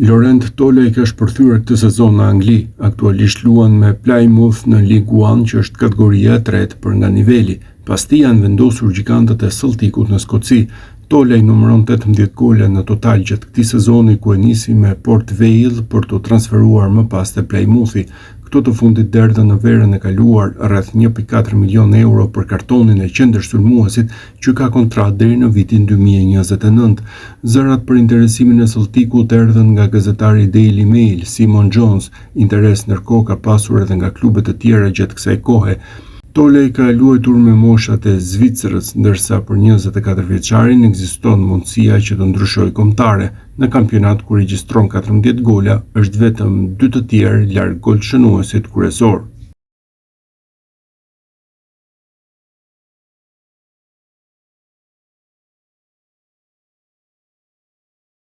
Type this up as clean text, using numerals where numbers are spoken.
Laurent Tolej ka shpërthyer këtë sezon në Angli. Aktualisht luan me Plymouth në Ligue 1, që është kategoria e tretë për nga niveli. Pasti janë vendosur gjigantët e Celticut në Skoci. Tolej numëron 18 gole në total gjatë këtij sezoni, ku e nisi me Port Vale për të transferuar më pas te Plymouthi. Këto të fundit derdhën në verën e kaluar rreth 1.4 milion euro për kartonin e qendërsulmuesit, që ka kontratë deri në vitin 2029. Zërat për interesimin e Celticut erdhën nga gazetari Daily Mail, Simon Jones. Interes ndërkohë ka pasur edhe nga klube të tjera gjatë kësaj kohe. Tolej ka luajtur me moshat e Zvicrës, ndërsa për 24 vjeçarin ekziston mundësia që të ndryshojë kombëtare. Në kampionat, ku regjistron 14 gola, është vetëm 2 të tjerë larg golshënuesit kryesor.